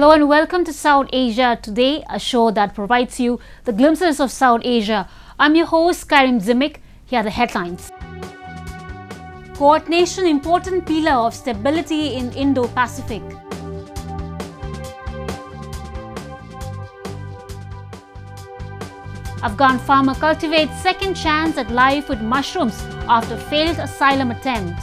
Hello and welcome to South Asia Today, a show that provides you the glimpses of South Asia. I'm your host, Karim Zimik. Here are the headlines. Coordination, important pillar of stability in Indo-Pacific. Afghan farmer cultivates second chance at life with mushrooms after failed asylum attempt.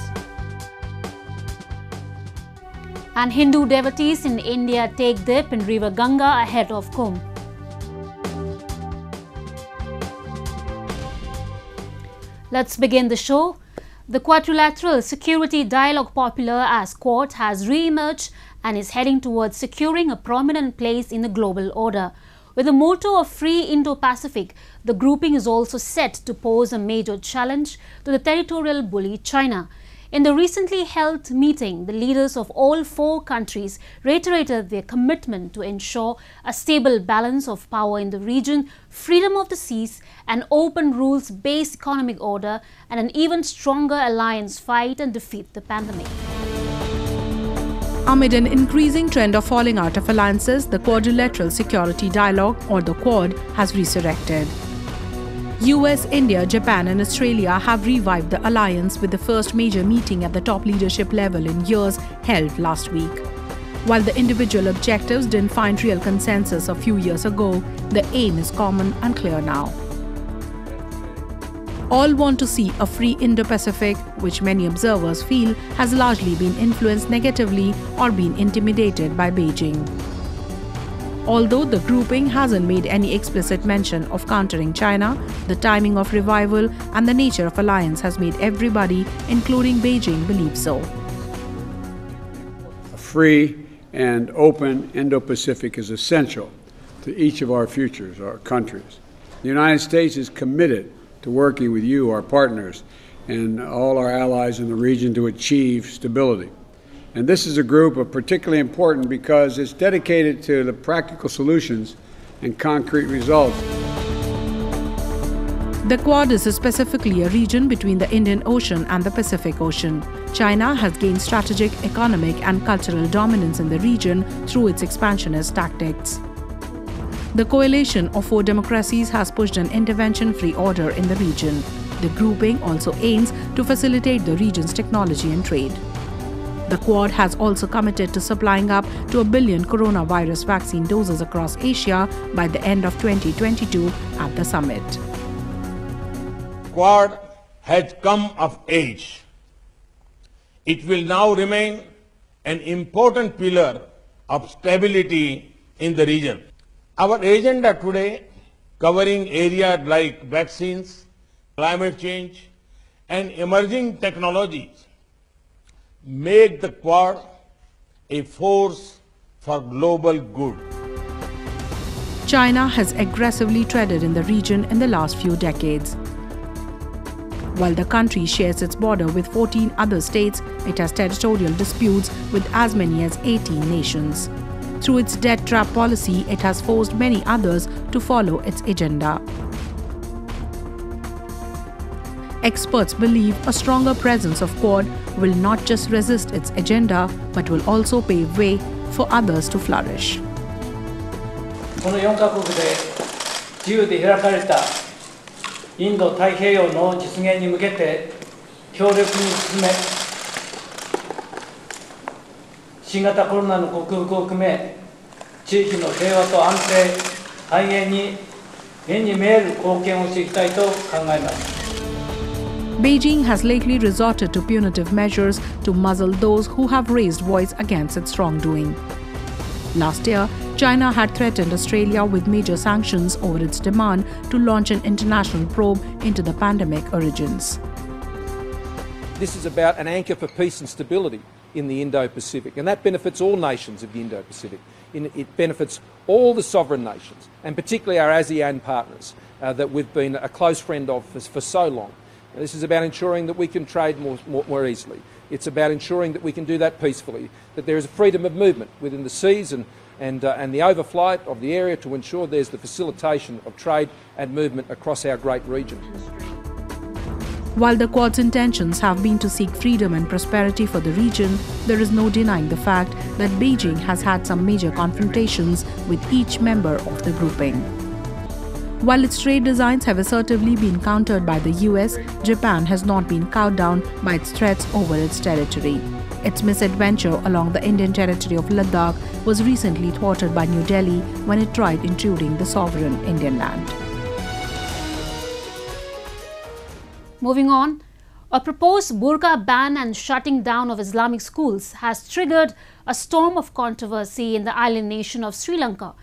And Hindu devotees in India take dip in river Ganga ahead of Kumbh. Let's begin the show. The Quadrilateral Security Dialogue, popular as Quad, has re-emerged and is heading towards securing a prominent place in the global order. With the motto of Free Indo-Pacific, the grouping is also set to pose a major challenge to the territorial bully China. In the recently held meeting, the leaders of all four countries reiterated their commitment to ensure a stable balance of power in the region, freedom of the seas, an open rules-based economic order, and an even stronger alliance fight and defeat the pandemic. Amid an increasing trend of falling out of alliances, the Quadrilateral Security Dialogue, or the Quad, has resurrected. US, India, Japan and Australia have revived the alliance with the first major meeting at the top leadership level in years held last week. While the individual objectives didn't find real consensus a few years ago, the aim is common and clear now. All want to see a free Indo-Pacific, which many observers feel has largely been influenced negatively or been intimidated by Beijing. Although the grouping hasn't made any explicit mention of countering China, the timing of revival and the nature of alliance has made everybody, including Beijing, believe so. A free and open Indo-Pacific is essential to each of our futures, our countries. The United States is committed to working with you, our partners, and all our allies in the region to achieve stability. And this is a group of particularly important because it's dedicated to the practical solutions and concrete results. The Quad is specifically a region between the Indian Ocean and the Pacific Ocean. China has gained strategic, economic and cultural dominance in the region through its expansionist tactics. The coalition of four democracies has pushed an intervention-free order in the region. The grouping also aims to facilitate the region's technology and trade. The Quad has also committed to supplying up to 1 billion coronavirus vaccine doses across Asia by the end of 2022 at the summit. Quad has come of age. It will now remain an important pillar of stability in the region. Our agenda today, covering areas like vaccines, climate change, and emerging technologies, make the Quad a force for global good. China has aggressively treaded in the region in the last few decades. While the country shares its border with 14 other states, it has territorial disputes with as many as 18 nations. Through its debt trap policy, it has forced many others to follow its agenda. Experts believe a stronger presence of Quad will not just resist its agenda, but will also pave way for others to flourish. この4カ国で自由で開かれたインド太平洋の実現に向けて強力に進め、新型コロナの克服を含め、地域の平和と安定、繁栄に目に見える貢献をしていきたいと考えます。Beijing has lately resorted to punitive measures to muzzle those who have raised voice against its wrongdoing. Last year, China had threatened Australia with major sanctions over its demand to launch an international probe into the pandemic origins. This is about an anchor for peace and stability in the Indo-Pacific, and that benefits all nations of the Indo-Pacific. It benefits all the sovereign nations, and particularly our ASEAN partners that we've been a close friend of for so long. This is about ensuring that we can trade more easily. It's about ensuring that we can do that peacefully, that there is a freedom of movement within the seas and the overflight of the area to ensure there's the facilitation of trade and movement across our great region. While the Quad's intentions have been to seek freedom and prosperity for the region, there is no denying the fact that Beijing has had some major confrontations with each member of the grouping. While its trade designs have assertively been countered by the US, Japan has not been cowed down by its threats over its territory. Its misadventure along the Indian territory of Ladakh was recently thwarted by New Delhi when it tried intruding the sovereign Indian land. Moving on, a proposed burqa ban and shutting down of Islamic schools has triggered a storm of controversy in the island nation of Sri Lanka.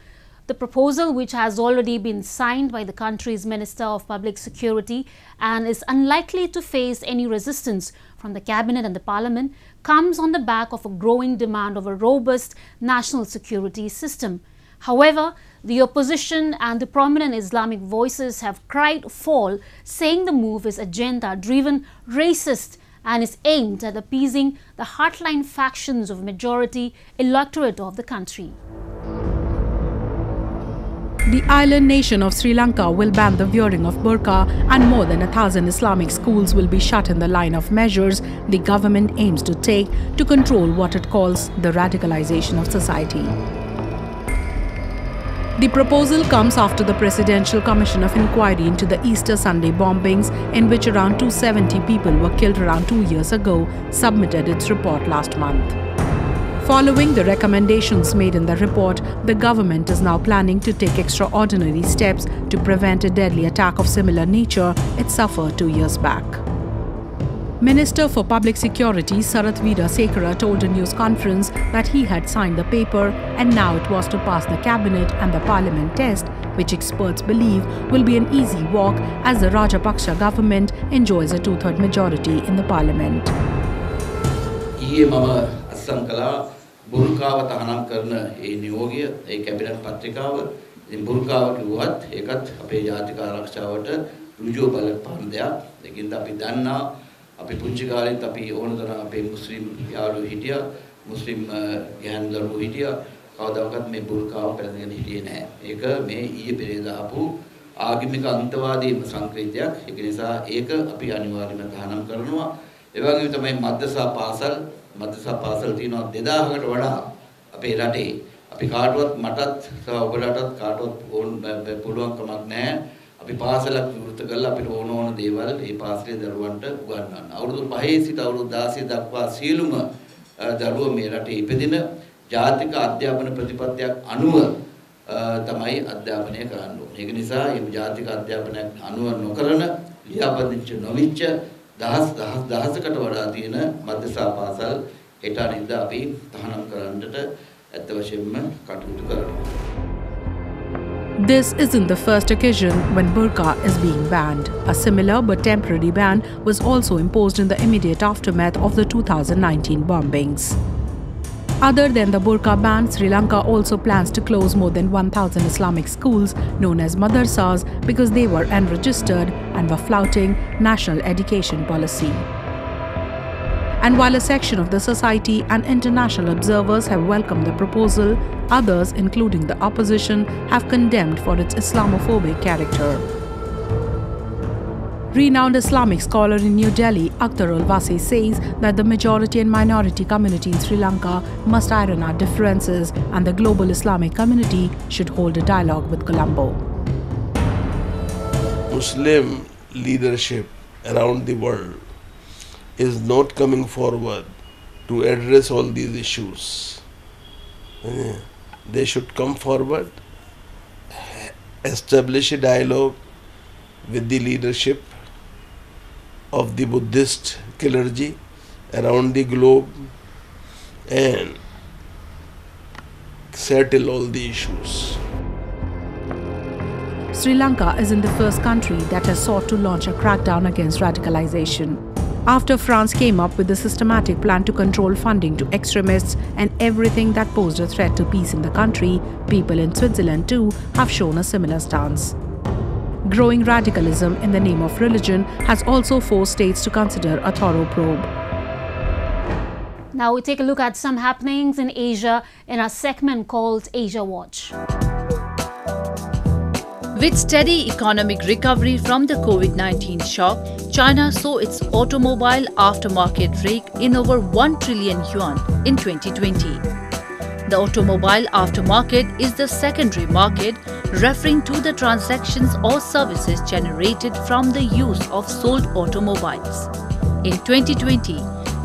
The proposal, which has already been signed by the country's Minister of Public Security and is unlikely to face any resistance from the Cabinet and the Parliament, comes on the back of a growing demand of a robust national security system. However, the opposition and the prominent Islamic voices have cried foul, saying the move is agenda-driven, racist and is aimed at appeasing the hardline factions of majority electorate of the country. The island nation of Sri Lanka will ban the wearing of burqa and more than 1,000 Islamic schools will be shut in the line of measures the government aims to take to control what it calls the radicalization of society. The proposal comes after the Presidential Commission of Inquiry into the Easter Sunday bombings, in which around 270 people were killed around 2 years ago, submitted its report last month. Following the recommendations made in the report, the government is now planning to take extraordinary steps to prevent a deadly attack of similar nature it suffered 2 years back. Minister for Public Security Sarathvira Sekara told a news conference that he had signed the paper and now it was to pass the cabinet and the parliament test, which experts believe will be an easy walk as the Rajapaksha government enjoys a two-thirds majority in the parliament. බුර්කාව තහනම් කරන ඒ නියෝගය ඒ cabinet පත්‍රිකාව ඉතින් බුර්කාව කිව්වත් ඒකත් අපේ ජාතික ආරක්ෂාවට ඍජුව බලපාන දෙයක්. ඒකින්ද අපි දන්නා අපි පුංචි කාලෙත් අපි ඕන තරම් අපේ මුස්ලිම් යාළුවෝ හිටියා මුස්ලිම් ගැහැණු දරුවෝ හිටියා කවදාකවත් මේ බුර්කාව පැළඳගෙන හිටියේ නැහැ. ඒක මේ ඊයේ පෙරේදා ආපු ආගමික අන්තවාදී සංකේතයක්. ඒක නිසා ඒක අපි අනිවාර්යයෙන්ම තහනම් කරනවා. ඒ වගේම තමයි මද්දසා පාසල් තියෙනවා 2000කට වඩා අපේ රටේ අපි කාටවත් මටත් සහ ඔබලටත් කාටවත් පුළුවන් කමක් නැහැ අපි පාසලක් විවෘත කරලා අපිට ඕන දේවල් මේ පාසලේ දරුවන්ට උගන්වන්න. අවුරුදු 5 සිට අවුරුදු 16 දක්වා සියලුම දරුවෝ මේ රටේ ඉපදින ජාතික අධ්‍යාපන ප්‍රතිපත්තියක් අනුව තමයි අධ්‍යාපනය කරන්න ඕනේ. ඒක නිසා මේ ජාතික අධ්‍යාපනයක් අනුව නොකරන ලියාපදිංචි නොවිච්ච දහසකට වඩා තියෙන මද්දසා පාසල් හෙට අනිද්දා අපි තහනම් කරන්නට ඇත්ත වශයෙන්ම කටයුතු කරනවා. This isn't the first occasion when burqa is being banned. A similar but temporary ban was also imposed in the immediate aftermath of the 2019 bombings. Other than the burqa ban, Sri Lanka also plans to close more than 1,000 Islamic schools known as madrasas because they were unregistered and were flouting national education policy. And while a section of the society and international observers have welcomed the proposal, others, including the opposition, have condemned for its Islamophobic character. Renowned Islamic scholar in New Delhi, Akhtar Ulwasi says that the majority and minority community in Sri Lanka must iron out differences and the global Islamic community should hold a dialogue with Colombo. Muslim leadership around the world is not coming forward to address all these issues. They should come forward, establish a dialogue with the leadership of the Buddhist clergy around the globe and settle all the issues. Sri Lanka isn't the first country that has sought to launch a crackdown against radicalization. After France came up with a systematic plan to control funding to extremists and everything that posed a threat to peace in the country, people in Switzerland too have shown a similar stance. Growing radicalism in the name of religion has also forced states to consider a thorough probe. Now we take a look at some happenings in Asia in our segment called Asia Watch. With steady economic recovery from the COVID-19 shock, China saw its automobile aftermarket rake in over 1 trillion yuan in 2020. The automobile aftermarket is the secondary market, referring to the transactions or services generated from the use of sold automobiles. In 2020,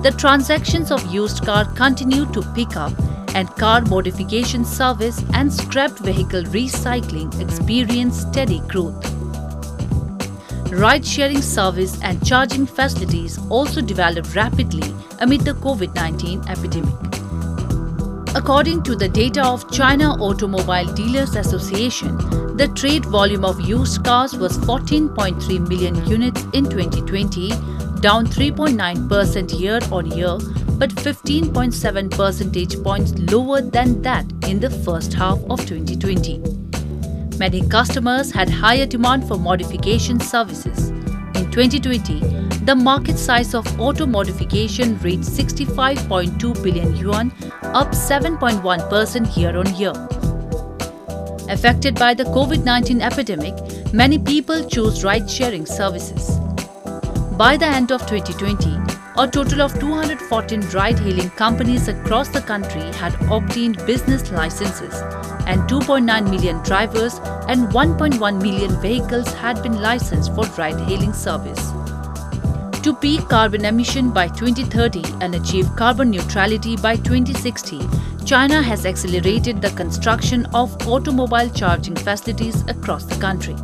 the transactions of used car continued to pick up, and car modification service and scrapped vehicle recycling experienced steady growth. Ride-sharing service and charging facilities also developed rapidly amid the COVID-19 epidemic. According to the data of China Automobile Dealers Association, the trade volume of used cars was 14.3 million units in 2020, down 3.9% year-on-year, but 15.7 percentage points lower than that in the first half of 2020. Many customers had higher demand for modification services. In 2020, the market size of auto modification reached 65.2 billion yuan, up 7.1% year-on-year. Affected by the COVID-19 epidemic, many people chose ride-sharing services. By the end of 2020, a total of 214 ride-hailing companies across the country had obtained business licenses, and 2.9 million drivers and 1.1 million vehicles had been licensed for ride-hailing service. To peak carbon emission by 2030 and achieve carbon neutrality by 2060, China has accelerated the construction of automobile charging facilities across the country.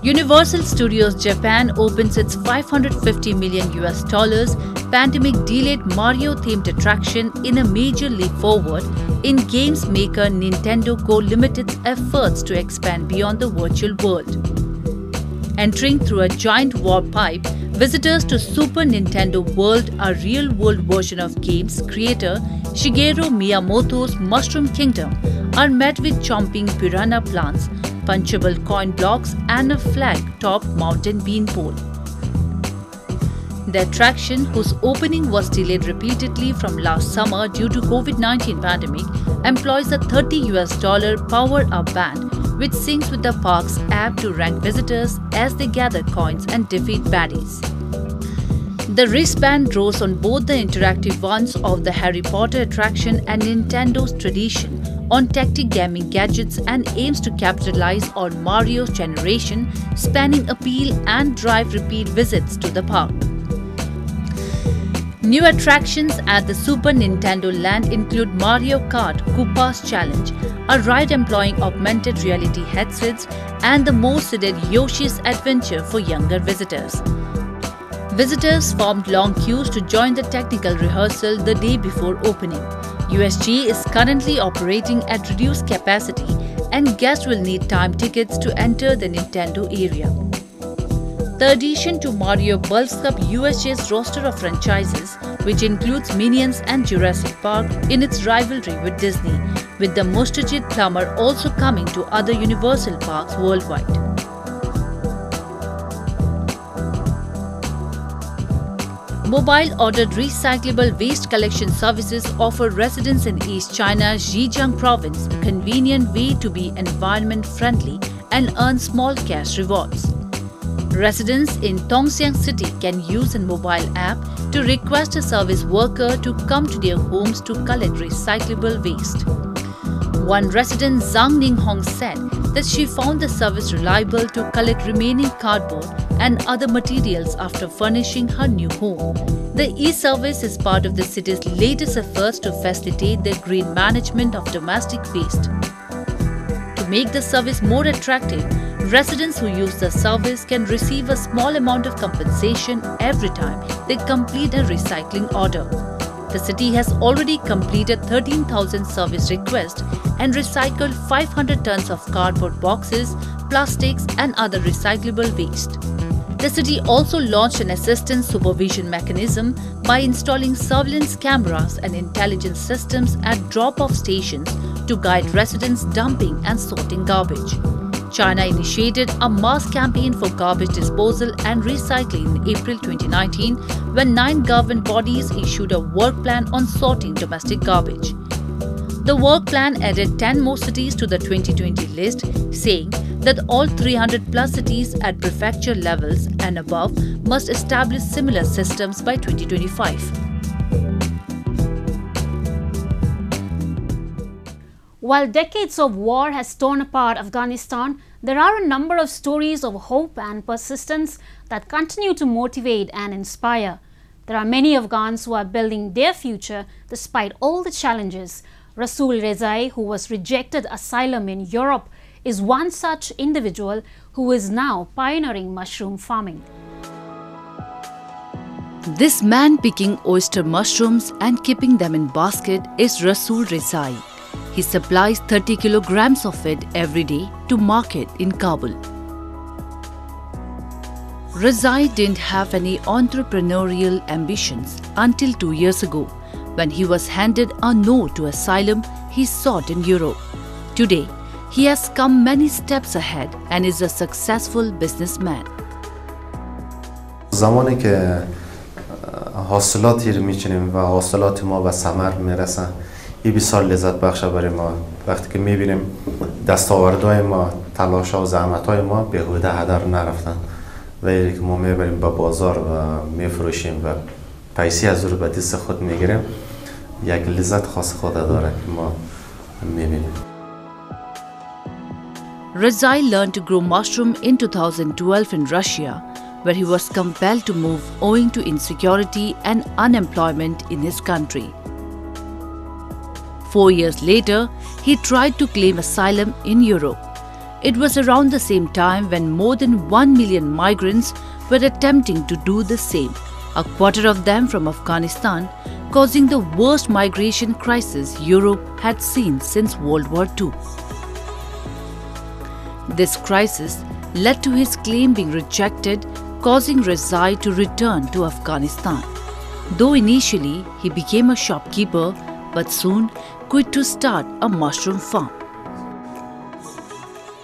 Universal Studios Japan opens its $550 million pandemic-delayed Mario-themed attraction in a major leap forward in games maker Nintendo Co. Limited's efforts to expand beyond the virtual world. Entering through a giant warp pipe, visitors to Super Nintendo World, a real-world version of games creator Shigeru Miyamoto's Mushroom Kingdom, are met with chomping piranha plants, punchable coin blocks and a flag-topped mountain beanpole. The attraction, whose opening was delayed repeatedly from last summer due to COVID-19 pandemic, employs a $30 power-up band which syncs with the park's app to rank visitors as they gather coins and defeat baddies. The wristband draws on both the interactive ones of the Harry Potter attraction and Nintendo's tradition on tactic gaming gadgets and aims to capitalize on Mario's generation, spanning appeal and drive repeat visits to the park. New attractions at the Super Nintendo Land include Mario Kart Koopa's Challenge, a ride employing augmented reality headsets, and the more sedated Yoshi's Adventure for younger visitors. Visitors formed long queues to join the technical rehearsal the day before opening. USG is currently operating at reduced capacity, and guests will need time tickets to enter the Nintendo area. The addition to Mario bulks up USJ's roster of franchises, which includes Minions and Jurassic Park in its rivalry with Disney, with the Mustajid Plumber also coming to other Universal parks worldwide. Mobile-ordered recyclable waste collection services offer residents in East China's Zhejiang province a convenient way to be environment-friendly and earn small cash rewards. Residents in Tongxiang City can use a mobile app to request a service worker to come to their homes to collect recyclable waste. One resident, Zhang Ninghong, said that she found the service reliable to collect remaining cardboard and other materials after furnishing her new home. The e-service is part of the city's latest efforts to facilitate the green management of domestic waste. To make the service more attractive, residents who use the service can receive a small amount of compensation every time they complete a recycling order. The city has already completed 13,000 service requests and recycled 500 tons of cardboard boxes, plastics and other recyclable waste. The city also launched an assistance supervision mechanism by installing surveillance cameras and intelligence systems at drop-off stations to guide residents dumping and sorting garbage. China initiated a mass campaign for garbage disposal and recycling in April 2019 when 9 government bodies issued a work plan on sorting domestic garbage. The work plan added 10 more cities to the 2020 list, saying that all 300 plus cities at prefecture levels and above must establish similar systems by 2025. While decades of war has torn apart Afghanistan, there are a number of stories of hope and persistence that continue to motivate and inspire. There are many Afghans who are building their future despite all the challenges. Rasool Rezai, who was rejected asylum in Europe, is one such individual who is now pioneering mushroom farming. This man picking oyster mushrooms and keeping them in basket is Rasool Rezai. He supplies 30 kilograms of it every day to market in Kabul. Rezai didn't have any entrepreneurial ambitions until 2 years ago, when he was handed a no to asylum he sought in Europe. Today, he has come many steps ahead and is a successful businessman. زمانی که حاصلاتی رو می‌چینیم و حاصلات ما به ثمر میرسن، این بسیار لذت بخشه برای ما. وقتی که می‌بینیم دستاوردهای ما، تلاش‌ها و زحمت‌های ما بیهوده هدر نرفتن و اینکه که ما میبریم به بازار و میفروشیم و پیسی از رو به دست خود میگیریم، یک لذت خاص خود داره که ما می‌بینیم. Rezai learned to grow mushroom in 2012 in Russia, where he was compelled to move owing to insecurity and unemployment in his country. 4 years later, he tried to claim asylum in Europe. It was around the same time when more than 1 million migrants were attempting to do the same, a quarter of them from Afghanistan, causing the worst migration crisis Europe had seen since World War II. This crisis led to his claim being rejected, causing Rezai to return to Afghanistan. Though initially he became a shopkeeper, but soon quit to start a mushroom farm.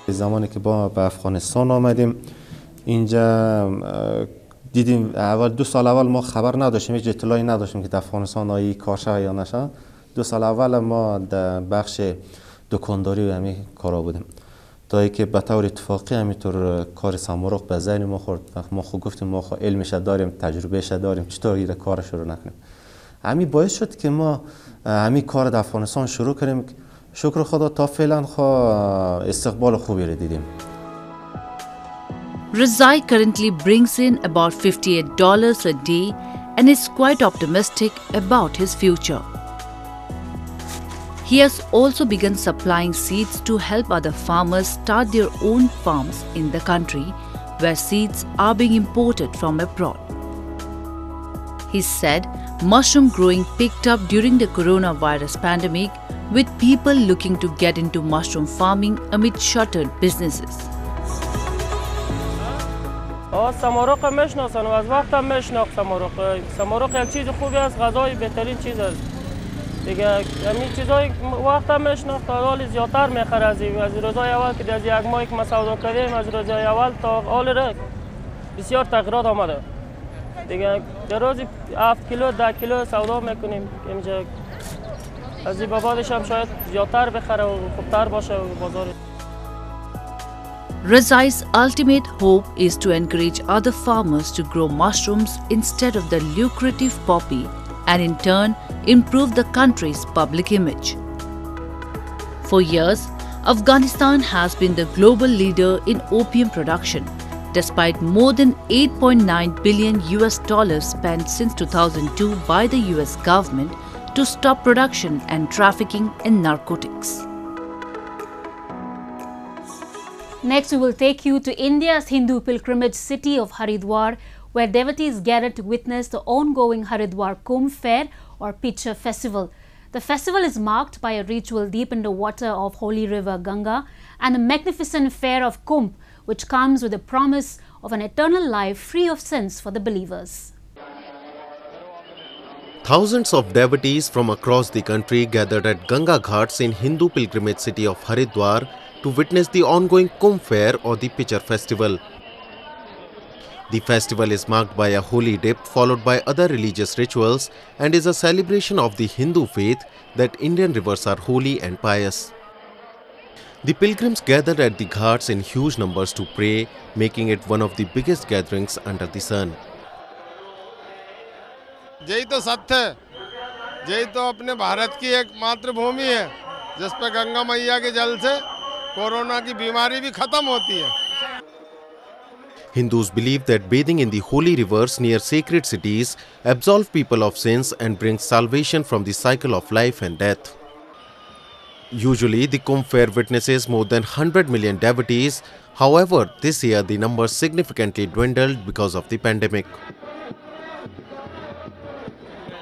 زمانی که با به افغانستان آمدیم اینجا دیدیم اول 2 سال اول ما خبر نداشتیم، هیچ اطلاعی نداشتیم که در افغانستان آیا کار شه یا نشه. 2 سال اول ما در بخش دکانداری و همین کارا بودیم تا اینکه به طور اتفاقی همینطور کار سمورق به ذهن ما خورد. ما خود گفتیم ما خود علمش داریم، تجربهش داریم، چطور این کار شروع نکنیم. همین باعث شد که ما همین کار در افغانستان شروع کردیم. شکر خدا تا فعلا استقبال خوبی رو دیدیم. Rezai currently brings in about $58 a day and is quite optimistic about his future. He has also begun supplying seeds to help other farmers start their own farms in the country, where seeds are being imported from abroad. He said mushroom growing picked up during the coronavirus pandemic, with people looking to get into mushroom farming amid shuttered businesses. سمورق میشناسن و از وقت هم میشناخت سمورق یک چیز خوبی است، غذای بهترین چیز است دیگه. همین چیزای وقت هم میشناخت، حال زیادتر میخره از روزای اول که از یک ماهی که ما سودا کردیم، از روزای اول تا حال را بسیار تغییرات آمده دیگه. در روزی 7 کیلو 10 کیلو سودا میکنیم اینجا، از این بعدش هم شاید زیادتر بخره و خوبتر باشه بازار. Rezai's ultimate hope is to encourage other farmers to grow mushrooms instead of the lucrative poppy and in turn improve the country's public image. For years, Afghanistan has been the global leader in opium production, despite more than $8.9 billion spent since 2002 by the US government to stop production and trafficking in narcotics. Next, we will take you to India's Hindu pilgrimage city of Haridwar, where devotees gather to witness the ongoing Haridwar Kumbh Fair or Pitcher Festival. The festival is marked by a ritual deep in the water of holy river Ganga and a magnificent fair of Kumbh, which comes with the promise of an eternal life free of sins for the believers. Thousands of devotees from across the country gathered at Ganga Ghats in Hindu pilgrimage city of Haridwar to witness the ongoing Kumbh Fair or the Pitcher Festival. The festival is marked by a holy dip followed by other religious rituals and is a celebration of the Hindu faith that Indian rivers are holy and pious. The pilgrims gathered at the ghats in huge numbers to pray, making it one of the biggest gatherings under the sun. यही तो सत्य है, यही तो अपने भारत की एक मातृभूमि है, जिस पे गंगा मैया के जल से कोरोना की बीमारी भी खत्म होती है. Hindus believe that bathing in the holy rivers near sacred cities absolve people of sins and brings salvation from the cycle of life and death. Usually, the Kumbh fair witnesses more than 100 million devotees. However, this year the numbers significantly dwindled because of the pandemic.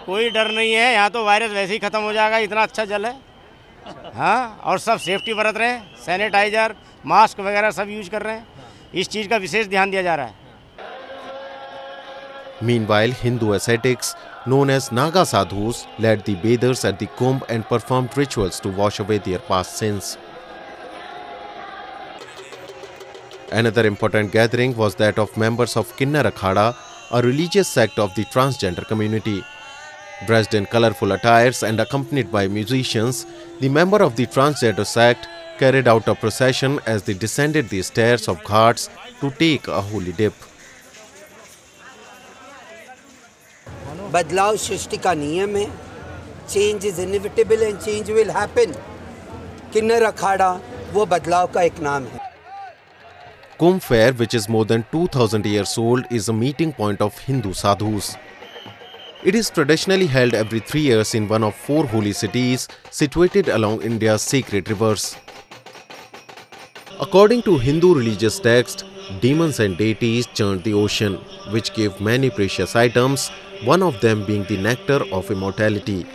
कोई डर नहीं है, यहाँ तो virus वैसे ही खत्म हो जाएगा, इतना अच्छा जल है. हाँ, और सब सेफ्टी बरत रहे हैं, सैनिटाइजर, मास्क वगैरह सब यूज कर रहे हैं. इस चीज का विशेष ध्यान दिया जा रहा है. Meanwhile, Hindu ascetics, known as Naga sadhus, led the bathers at the Kumbh and performed rituals to wash away their past sins. Another important gathering was that of members of Kinnar Akhada, a religious sect of the transgender community. Dressed in colorful attires and accompanied by musicians, the member of the transgender sect carried out a procession as they descended the stairs of ghats to take a holy dip. बदलाव सृष्टि का नियम है. Change is inevitable and change will happen. Kinnar Akhada वो बदलाव का एक नाम है. Kumbh fair, which is more than 2000 years old, is a meeting point of Hindu sadhus. It is traditionally held every 3 years in one of 4 holy cities situated along India's sacred rivers. According to Hindu religious texts, demons and deities churned the ocean, which gave many precious items, one of them being the nectar of immortality.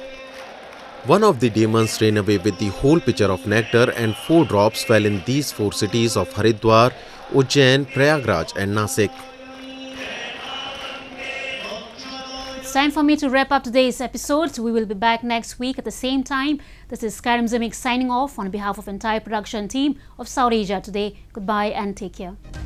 One of the demons ran away with the whole pitcher of nectar, and 4 drops fell in these 4 cities of Haridwar, Ujjain, Prayagraj and Nasik. It's time for me to wrap up today's episodes. We will be back next week at the same time. This is Karim Zamik signing off on behalf of entire production team of South Asia Today. Goodbye and take care.